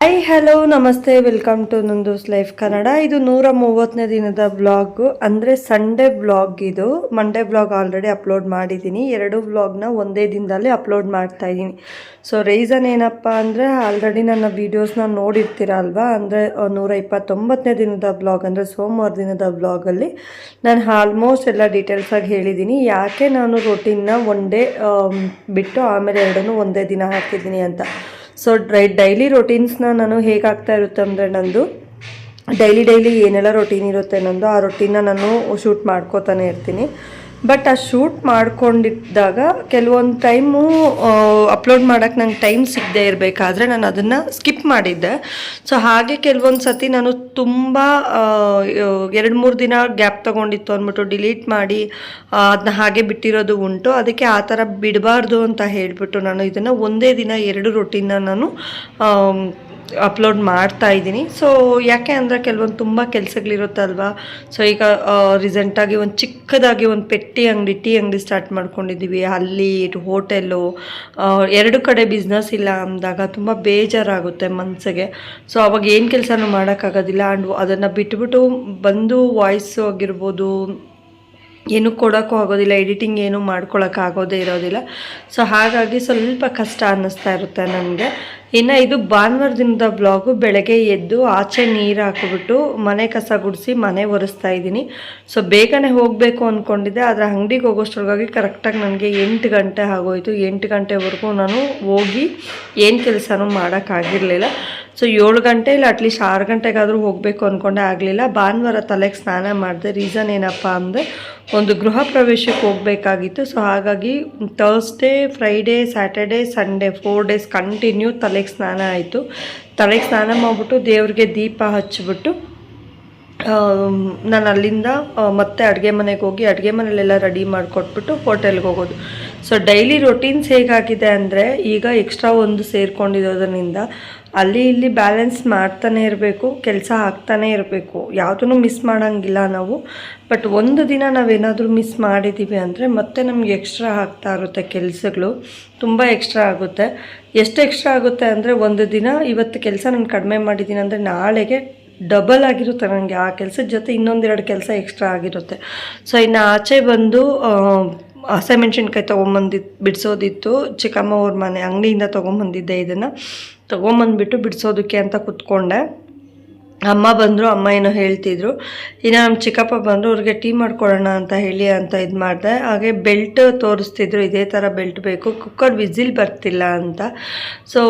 Hi hello ನಮಸ್ತೆ welcome to ನಂದೂಸ್ life Kannada. ಇದು 130ನೇ ದಿನದ ವ್ಲಾಗ್, ಅಂದರೆ ಸಂಡೇ ವ್ಲಾಗ್. ಇದು ಮಂಡೇ ವ್ಲಾಗ್ ಆಲ್ರೆಡಿ ಅಪ್ಲೋಡ್ ಮಾಡಿದ್ದೀನಿ. 2 ವ್ಲಾಗ್ನ ಒಂದೇ ದಿನದಲ್ಲಿ ಅಪ್ಲೋಡ್ ಮಾಡ್ತಾ ಇದ್ದೀನಿ. ಸೊ ರೀಸನ್ ಏನಪ್ಪ ಅಂದರೆ, ಆಲ್ರೆಡಿ ನನ್ನ ವೀಡಿಯೋಸ್ನ ನೋಡಿರ್ತೀರ ಅಲ್ವಾ. ಅಂದರೆ 129ನೇ ದಿನದ ವ್ಲಾಗ್, ಅಂದರೆ ಸೋಮವಾರ ದಿನದ ವ್ಲಾಗಲ್ಲಿ ನಾನು ಆಲ್ಮೋಸ್ಟ್ ಎಲ್ಲ ಡೀಟೇಲ್ಸಾಗಿ ಹೇಳಿದ್ದೀನಿ. ಯಾಕೆ ನಾನು ರೊಟೀನ್ನ ಒನ್ ಡೇ ಬಿಟ್ಟು ಆಮೇಲೆ 2 ಒಂದೇ ದಿನ ಹಾಕಿದ್ದೀನಿ ಅಂತ. ಸೊ ಡೈಲಿ ರೊಟೀನ್ಸ್ನ ನಾನು ಹೇಗೆ ಆಗ್ತಾ ಇರುತ್ತೆ ಅಂದರೆ, ನಂದು ಡೈಲಿ ಏನೆಲ್ಲ ರೊಟೀನ್ ಇರುತ್ತೆ ನಂದು, ಆ ರೊಟೀನ್ನ ನಾನು ಶೂಟ್ ಮಾಡ್ಕೋತಾನೆ ಇರ್ತೀನಿ. ಬಟ್ ಆ ಶೂಟ್ ಮಾಡ್ಕೊಂಡಿದ್ದಾಗ ಕೆಲವೊಂದು ಟೈಮು ಅಪ್ಲೋಡ್ ಮಾಡೋಕ್ಕೆ ನಂಗೆ ಟೈಮ್ ಸಿಗದೆ ಇರಬೇಕಾದ್ರೆ ನಾನು ಅದನ್ನು ಸ್ಕಿಪ್ ಮಾಡಿದ್ದೆ. ಸೊ ಹಾಗೆ ಕೆಲವೊಂದು ಸತಿ ನಾನು ತುಂಬ 2-3 ದಿನ ಗ್ಯಾಪ್ ತೊಗೊಂಡಿತ್ತು ಅಂದ್ಬಿಟ್ಟು ಡಿಲೀಟ್ ಮಾಡಿ ಅದನ್ನ ಹಾಗೆ ಬಿಟ್ಟಿರೋದು ಉಂಟು. ಅದಕ್ಕೆ ಆ ಥರ ಬಿಡಬಾರ್ದು ಅಂತ ಹೇಳಿಬಿಟ್ಟು ನಾನು ಇದನ್ನು ಒಂದೇ ದಿನ 2 ರೊಟೀನ್ನ ನಾನು ಅಪ್ಲೋಡ್ ಮಾಡ್ತಾ ಇದ್ದೀನಿ. ಸೊ ಯಾಕೆ ಅಂದರೆ ಕೆಲವೊಂದು ತುಂಬ ಕೆಲಸಗಳಿರುತ್ತಲ್ವ. ಸೊ ಈಗ ರೀಸೆಂಟಾಗಿ ಒಂದು ಚಿಕ್ಕದಾಗಿ ಒಂದು ಟೀ ಅಂಗಡಿ ಸ್ಟಾರ್ಟ್ ಮಾಡ್ಕೊಂಡಿದ್ದೀವಿ. ಅಲ್ಲಿ ಹೋಟೆಲ್ಲು 2 ಕಡೆ ಬಿಸ್ನೆಸ್ ಇಲ್ಲ ಅಂದಾಗ ತುಂಬ ಬೇಜಾರಾಗುತ್ತೆ ಮನಸ್ಸಿಗೆ. ಸೊ ಅವಾಗ ಏನು ಕೆಲಸನೂ ಮಾಡೋಕ್ಕಾಗೋದಿಲ್ಲ. ಆ್ಯಂಡ್ ಅದನ್ನು ಬಿಟ್ಬಿಟ್ಟು ಬಂದು ವಾಯ್ಸು ಆಗಿರ್ಬೋದು ಏನೂ ಕೊಡೋಕ್ಕೂ ಆಗೋದಿಲ್ಲ, ಎಡಿಟಿಂಗ್ ಏನೂ ಮಾಡ್ಕೊಳಕ್ಕಾಗೋದೇ ಇರೋದಿಲ್ಲ. ಸೊ ಹಾಗಾಗಿ ಸ್ವಲ್ಪ ಕಷ್ಟ ಅನ್ನಿಸ್ತಾ ಇರುತ್ತೆ ನನಗೆ. ಇನ್ನು ಇದು ಭಾನುವಾರ ದಿನದ ಬ್ಲಾಗು. ಬೆಳಗ್ಗೆ ಎದ್ದು ಆಚೆ ನೀರು ಹಾಕಿಬಿಟ್ಟು ಮನೆ ಕಸ ಗುಡಿಸಿ ಮನೆ ಒರೆಸ್ತಾ ಇದ್ದೀನಿ. ಸೊ ಬೇಗನೆ ಹೋಗಬೇಕು ಅಂದ್ಕೊಂಡಿದ್ದೆ, ಆದರೆ ಅಂಗಡಿಗೆ ಹೋಗೋಷ್ಟ್ರೊಳಗಾಗಿ ಕರೆಕ್ಟಾಗಿ ನನಗೆ 8 ಗಂಟೆ ಆಗೋಯಿತು. 8 ಗಂಟೆವರೆಗೂ ನಾನು ಹೋಗಿ ಏನು ಕೆಲಸನೂ ಮಾಡೋಕ್ಕಾಗಿರಲಿಲ್ಲ. ಸೊ 7 ಗಂಟೆ ಇಲ್ಲ ಅಟ್ಲೀಸ್ಟ್ 6 ಗಂಟೆಗಾದರೂ ಹೋಗಬೇಕು ಅಂದ್ಕೊಂಡೆ, ಆಗಲಿಲ್ಲ. ಭಾನುವಾರ ತಲೆಗೆ ಸ್ನಾನ ಮಾಡಿದೆ. ರೀಸನ್ ಏನಪ್ಪ ಅಂದರೆ, ಒಂದು ಗೃಹ ಪ್ರವೇಶಕ್ಕೆ ಹೋಗಬೇಕಾಗಿತ್ತು. ಸೊ ಹಾಗಾಗಿ Thursday, Friday, Saturday, Sunday 4 days continue ತಲೆಗೆ ಸ್ನಾನ ಆಯಿತು. ತಲೆಗೆ ಸ್ನಾನ ಮಾಡಿಬಿಟ್ಟು ದೇವ್ರಿಗೆ ದೀಪ ಹಚ್ಚಿಬಿಟ್ಟು ನಾನು ಅಲ್ಲಿಂದ ಮತ್ತೆ ಅಡುಗೆ ಮನೆಗೆ ಹೋಗಿ ಅಡುಗೆ ಮನೆಯಲ್ಲೆಲ್ಲ ರೆಡಿ ಮಾಡಿಕೊಟ್ಬಿಟ್ಟು ಹೋಟೆಲ್ಗೆ ಹೋಗೋದು. ಸೊ ಡೈಲಿ ರೊಟೀನ್ಸ್ ಹೇಗಾಗಿದೆ ಅಂದರೆ, ಈಗ ಎಕ್ಸ್ಟ್ರಾ ಒಂದು ಸೇರ್ಕೊಂಡಿರೋದ್ರಿಂದ ಅಲ್ಲಿ ಇಲ್ಲಿ ಬ್ಯಾಲೆನ್ಸ್ ಮಾಡ್ತಾನೆ ಇರಬೇಕು, ಕೆಲಸ ಆಗ್ತಾನೆ ಇರಬೇಕು, ಯಾವುದೂ ಮಿಸ್ ಮಾಡೋಂಗಿಲ್ಲ ನಾವು. ಬಟ್ ಒಂದು ದಿನ ನಾವೇನಾದರೂ ಮಿಸ್ ಮಾಡಿದ್ದೀವಿ ಅಂದರೆ ಮತ್ತೆ ನಮಗೆ ಎಕ್ಸ್ಟ್ರಾ ಆಗ್ತಾ ಇರುತ್ತೆ, ಕೆಲಸಗಳು ತುಂಬ ಎಕ್ಸ್ಟ್ರಾ ಆಗುತ್ತೆ. ಎಷ್ಟು ಎಕ್ಸ್ಟ್ರಾ ಆಗುತ್ತೆ ಅಂದರೆ, ಒಂದು ದಿನ ಇವತ್ತು ಕೆಲಸ ನಾನು ಕಡಿಮೆ ಮಾಡಿದ್ದೀನಿ ಅಂದರೆ ನಾಳೆಗೆ ಡಬಲ್ ಆಗಿರುತ್ತೆ ನನಗೆ ಆ ಕೆಲಸದ ಜೊತೆ ಇನ್ನೊಂದೆರಡು ಕೆಲಸ ಎಕ್ಸ್ಟ್ರಾ ಆಗಿರುತ್ತೆ. ಸೊ ಇನ್ನು ಆಚೆ ಬಂದು ಹಸಿಮೆಣ್ಸಿನ್ಕಾಯಿ ಬಿಡಿಸೋದಿತ್ತು. ಚಿಕ್ಕಮ್ಮ ಅವ್ರ ಮನೆ ಅಂಗಡಿಯಿಂದ ತೊಗೊಂಬಂದಿದ್ದೆ. ಇದನ್ನು ತೊಗೊಂಬಂದ್ಬಿಟ್ಟು ಬಿಡಿಸೋದಕ್ಕೆ ಅಂತ ಕೂತ್ಕೊಂಡೆ. ಅಮ್ಮ ಬಂದರು, ಅಮ್ಮ ಏನೋ ಹೇಳ್ತಿದ್ರು. ಇನ್ನು ನಮ್ಮ ಚಿಕ್ಕಪ್ಪ ಬಂದರು, ಅವ್ರಿಗೆ ಟೀ ಮಾಡ್ಕೊಡೋಣ ಅಂತ ಹೇಳಿ ಅಂತ ಇದು ಮಾಡಿದೆ. ಹಾಗೆ ಬೆಲ್ಟ್ ತೋರಿಸ್ತಿದ್ರು, ಇದೇ ಥರ ಬೆಲ್ಟ್ ಬೇಕು, ಕುಕ್ಕರ್ ವಿಸಿಲ್ ಬರ್ತಿಲ್ಲ ಅಂತ. ಸೊ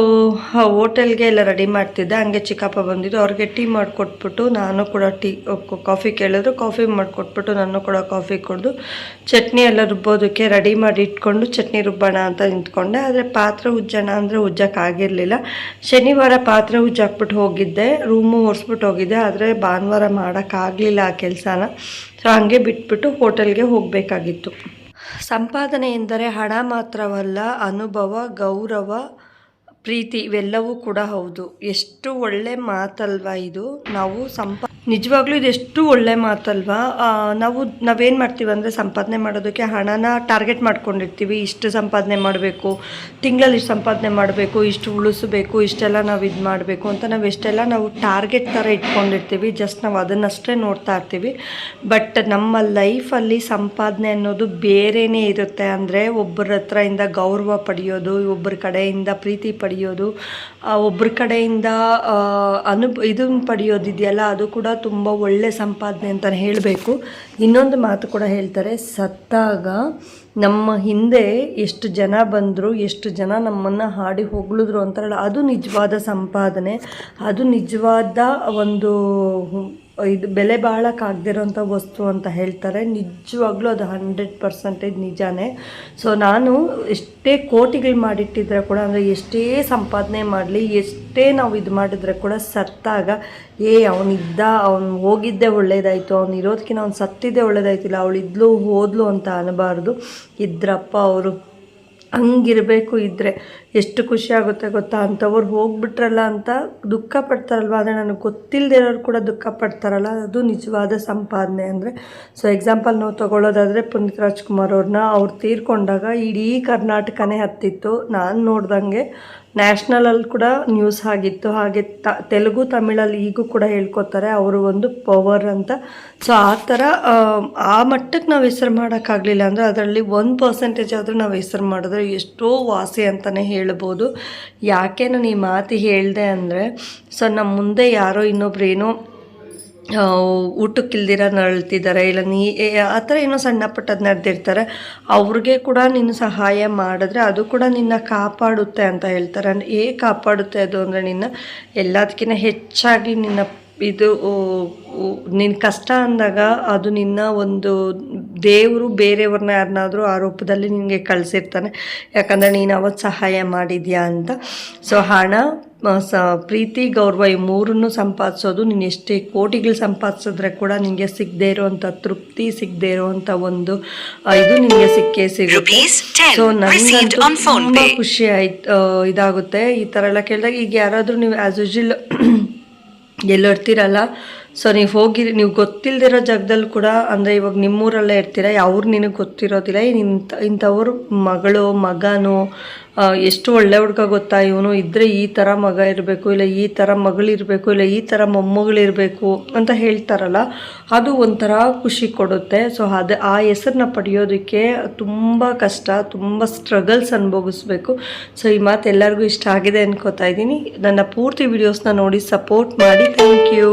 ಹೋಟೆಲ್ಗೆ ಎಲ್ಲ ರೆಡಿ ಮಾಡ್ತಿದ್ದೆ. ಹಂಗೆ ಚಿಕ್ಕಪ್ಪ ಬಂದಿದ್ದು, ಅವ್ರಿಗೆ ಟೀ ಮಾಡಿಕೊಟ್ಬಿಟ್ಟು ನಾನು ಕೂಡ ಕಾಫಿ ಕೇಳಿದ್ರು, ಕಾಫಿ ಮಾಡಿಕೊಟ್ಬಿಟ್ಟು ನಾನು ಕೂಡ ಕಾಫಿ ಕುಡಿದು ಚಟ್ನಿ ಎಲ್ಲ ರುಬ್ಬೋದಕ್ಕೆ ರೆಡಿ ಮಾಡಿ ಇಟ್ಕೊಂಡು ಚಟ್ನಿ ರುಬ್ಬೋಣ ಅಂತ ನಿಂತ್ಕೊಂಡೆ. ಆದರೆ ಪಾತ್ರೆ ಉಜ್ಜೋಣ ಅಂದರೆ ಉಜ್ಜೋಕ್ಕಾಗಿರಲಿಲ್ಲ. ಶನಿವಾರ ಪಾತ್ರೆ ಉಜ್ಜಾಕ್ಬಿಟ್ಟು ಹೋಗಿದ್ದೆ, ರೂಮು ಒರೆಸ್ಬಿಟ್ಟು ಹೋಗಿದ್ದೆ. ಆದರೆ ಭಾನುವಾರ ಮಾಡೋಕ್ಕಾಗಲಿಲ್ಲ ಆ ಕೆಲಸನ. ಸೊ ಹಂಗೆ ಬಿಟ್ಬಿಟ್ಟು ಹೋಟೆಲ್ಗೆ ಹೋಗಬೇಕಾಗಿತ್ತು. ಸಂಪಾದನೆ ಎಂದರೆ ಹಣ ಮಾತ್ರವಲ್ಲ, ಅನುಭವ, ಗೌರವ, ಪ್ರೀತಿ ಇವೆಲ್ಲವೂ ಕೂಡ ಹೌದು. ಎಷ್ಟು ಒಳ್ಳೆ ಮಾತಲ್ವಾ ಇದು. ನಾವು ನಿಜವಾಗ್ಲೂ ಇದು ಎಷ್ಟು ಒಳ್ಳೆ ಮಾತಲ್ವಾ. ನಾವೇನು ಮಾಡ್ತೀವಿ ಅಂದರೆ, ಸಂಪಾದನೆ ಮಾಡೋದಕ್ಕೆ ಹಣನ ಟಾರ್ಗೆಟ್ ಮಾಡ್ಕೊಂಡಿರ್ತೀವಿ. ಇಷ್ಟು ಸಂಪಾದನೆ ಮಾಡಬೇಕು, ತಿಂಗಳಲ್ಲಿ ಇಷ್ಟು ಸಂಪಾದನೆ ಮಾಡಬೇಕು, ಇಷ್ಟು ಉಳಿಸಬೇಕು, ಇಷ್ಟೆಲ್ಲ ನಾವು ಇದು ಮಾಡಬೇಕು ಅಂತ ನಾವು ಟಾರ್ಗೆಟ್ ಥರ ಇಟ್ಕೊಂಡಿರ್ತೀವಿ. ಜಸ್ಟ್ ನಾವು ಅದನ್ನಷ್ಟೇ ನೋಡ್ತಾ ಇರ್ತೀವಿ. ಬಟ್ ನಮ್ಮ ಲೈಫಲ್ಲಿ ಸಂಪಾದನೆ ಅನ್ನೋದು ಬೇರೆಯೇ ಇರುತ್ತೆ. ಅಂದರೆ ಒಬ್ಬರ ಹತ್ರದಿಂದ ಗೌರವ ಪಡೆಯೋದು, ಒಬ್ಬರ ಕಡೆಯಿಂದ ಪ್ರೀತಿ ಪಡೆಯೋದು, ಒಬ್ಬರ ಕಡೆಯಿಂದ ಇದನ್ನು ಪಡೆಯೋದಿದೆಯಲ್ಲ, ಅದು ಕೂಡ ತುಂಬ ಒಳ್ಳೆ ಸಂಪಾದನೆ ಅಂತಲೇ ಹೇಳಬೇಕು. ಇನ್ನೊಂದು ಮಾತು ಕೂಡ ಹೇಳ್ತಾರೆ, ಸತ್ತಾಗ ನಮ್ಮ ಹಿಂದೆ ಎಷ್ಟು ಜನ ಬಂದರು, ಎಷ್ಟು ಜನ ನಮ್ಮನ್ನು ಹಾಡಿ ಹೊಗಳಿದ್ರು ಅಂತಾರಲ್ಲ, ಅದು ನಿಜವಾದ ಸಂಪಾದನೆ. ಅದು ನಿಜವಾದ ಒಂದು ಇದು ಬೆಲೆ ಬಾಳೋಕ್ಕಾಗದಿರೋಂಥ ವಸ್ತು ಅಂತ ಹೇಳ್ತಾರೆ. ನಿಜವಾಗ್ಲೂ ಅದು 100% ನಿಜಾನೇ. ಸೊ ನಾನು ಎಷ್ಟೇ ಕೋಟಿಗಳು ಮಾಡಿಟ್ಟಿದ್ರೆ ಕೂಡ, ಅಂದರೆ ಎಷ್ಟೇ ಸಂಪಾದನೆ ಮಾಡಲಿ, ಎಷ್ಟೇ ನಾವು ಇದು ಮಾಡಿದ್ರೆ ಕೂಡ ಸತ್ತಾಗ ಅವನು ಹೋಗಿದ್ದೇ ಒಳ್ಳೇದಾಯಿತು, ಅವನು ಇರೋದಕ್ಕಿಂತ ಅವ್ನು ಸತ್ತಿದ್ದೇ ಒಳ್ಳೇದಾಯ್ತಿಲ್ಲ, ಅವಳಿದ್ಲು ಹೋದ್ಲು ಅಂತ ಅನ್ನಬಾರ್ದು. ಇದ್ರಪ್ಪ ಅವರು ಹಂಗಿರಬೇಕು. ಇದ್ದರೆ ಎಷ್ಟು ಖುಷಿ ಆಗುತ್ತೆ ಗೊತ್ತಾ. ಅಂಥವ್ರು ಹೋಗ್ಬಿಟ್ರಲ್ಲ ಅಂತ ದುಃಖ ಪಡ್ತಾರಲ್ವ, ಆದರೆ ನನಗೆ ಗೊತ್ತಿಲ್ಲದೆ ಇರೋರು ಕೂಡ ದುಃಖ ಪಡ್ತಾರಲ್ಲ, ಅದು ನಿಜವಾದ ಸಂಪಾದನೆ ಅಂದರೆ. ಸೊ ಎಕ್ಸಾಂಪಲ್ ನಾವು ತೊಗೊಳ್ಳೋದಾದರೆ, ಪುನೀತ್ ರಾಜ್ಕುಮಾರ್ ಅವ್ರನ್ನ ತೀರ್ಕೊಂಡಾಗ ಇಡೀ ಕರ್ನಾಟಕನೇ ಹತ್ತಿತ್ತು. ನಾನು ನೋಡ್ದಂಗೆ ನ್ಯಾಷನಲಲ್ಲಿ ಕೂಡ ನ್ಯೂಸ್ ಆಗಿತ್ತು. ಹಾಗೆ ತೆಲುಗು ತಮಿಳಲ್ಲಿ ಈಗೂ ಕೂಡ ಹೇಳ್ಕೊತಾರೆ ಅವರು ಒಂದು ಪವರ್ ಅಂತ. ಸೊ ಆ ಥರ ಆ ಮಟ್ಟಕ್ಕೆ ನಾವು ಹೆಸರು ಮಾಡೋಕ್ಕಾಗಲಿಲ್ಲ ಅಂದರೆ ಅದರಲ್ಲಿ 1% ಆದರೂ ನಾವು ಹೆಸರು ಮಾಡಿದ್ರೆ ಎಷ್ಟೋ ವಾಸಿ ಅಂತಲೇ ಹೇಳ್ಬೋದು. ಯಾಕೆ ನಾನು ಈ ಮಾತು ಹೇಳಿದೆ ಅಂದರೆ, ಸೊ ನಮ್ಮ ಮುಂದೆ ಯಾರೋ ಇನ್ನೊಬ್ರು ಏನೋ ಊಟಕ್ಕಿಲ್ದಿರ ನರಳ್ತಿದ್ದಾರೆ, ಇಲ್ಲ ಆ ಥರ ಏನೋ ಸಣ್ಣ ಪಟ್ಟದ್ದು ನಡೆದಿರ್ತಾರೆ, ಅವ್ರಿಗೆ ಕೂಡ ನೀನು ಸಹಾಯ ಮಾಡಿದ್ರೆ ಅದು ಕೂಡ ನಿನ್ನ ಕಾಪಾಡುತ್ತೆ ಅಂತ ಹೇಳ್ತಾರೆ. ಅಂದರೆ ಹೇಗೆ ಕಾಪಾಡುತ್ತೆ ಅದು ಅಂದರೆ, ನಿನ್ನ ಎಲ್ಲದಕ್ಕಿಂತ ಹೆಚ್ಚಾಗಿ ನಿನ್ನ ಇದು ನಿನ್ನ ಕಷ್ಟ ಅಂದಾಗ ಅದು ನಿನ್ನ ಒಂದು ದೇವರು ಬೇರೆಯವ್ರನ್ನ ಯಾರನ್ನಾದರೂ ಆ ರೂಪದಲ್ಲಿ ನಿನಗೆ ಕಳಿಸಿರ್ತಾನೆ, ಯಾಕಂದರೆ ನೀನು ಅವತ್ತು ಸಹಾಯ ಮಾಡಿದ್ಯಾ ಅಂತ. ಸೊ ಹಣ, ಪ್ರೀತಿ, ಗೌರವ ಈ ಮೂರನ್ನು ಸಂಪಾದಿಸೋದು ನೀನು ಎಷ್ಟೇ ಕೋಟಿಗಳು ಸಂಪಾದಿಸಿದ್ರೆ ಕೂಡ ನಿನಗೆ ಸಿಗದೇ ಇರೋವಂಥ ತೃಪ್ತಿ, ಸಿಗದೇ ಇರೋವಂಥ ಒಂದು ಇದು ನಿನಗೆ ಸಿಕ್ಕೇ ಸಿಗುತ್ತೆ. ಸೊ ನನಗಂತೂ ತುಂಬ ಖುಷಿ ಆಯ್ತು, ಇದಾಗುತ್ತೆ ಈ ಥರ ಎಲ್ಲ ಕೇಳಿದಾಗ. ಈಗ ಯಾರಾದರೂ ನೀವು ಆ್ಯಸ್ ಯೂಶುವಲ್ ಎಲ್ಲೋ ಇರ್ತೀರಲ್ಲ, ಸೊ ನೀವು ಹೋಗಿರಿ, ನೀವು ಗೊತ್ತಿಲ್ಲದಿರೋ ಜಾಗದಲ್ಲಿ ಕೂಡ, ಅಂದರೆ ಇವಾಗ ನಿಮ್ಮೂರಲ್ಲೇ ಇರ್ತೀರ, ಯಾವ್ರು ನಿನಗೆ ಗೊತ್ತಿರೋದಿಲ್ಲ, ಇಂಥವ್ರು ಮಗಳು ಮಗನೋ ಎಷ್ಟು ಒಳ್ಳೆ ಹುಡುಗ ಗೊತ್ತಾ, ಇವನು ಇದ್ದರೆ ಈ ಥರ ಮಗ ಇರಬೇಕು, ಇಲ್ಲ ಈ ಥರ ಮಗಳಿರಬೇಕು, ಇಲ್ಲ ಈ ಥರ ಮೊಮ್ಮಗಳಿರಬೇಕು ಅಂತ ಹೇಳ್ತಾರಲ್ಲ, ಅದು ಒಂಥರ ಖುಷಿ ಕೊಡುತ್ತೆ. ಸೊ ಅದು ಆ ಹೆಸರನ್ನ ಪಡೆಯೋದಕ್ಕೆ ತುಂಬ ಕಷ್ಟ, ತುಂಬ ಸ್ಟ್ರಗಲ್ಸ್ ಅನುಭವಿಸ್ಬೇಕು. ಸೊ ಈ ಮಾತು ಎಲ್ಲರಿಗೂ ಇಷ್ಟ ಆಗಿದೆ ಅನ್ಕೋತಾ ಇದ್ದೀನಿ. ನನ್ನ ಪೂರ್ತಿ ವಿಡಿಯೋಸ್ನ ನೋಡಿ ಸಪೋರ್ಟ್ ಮಾಡಿ. Thank you.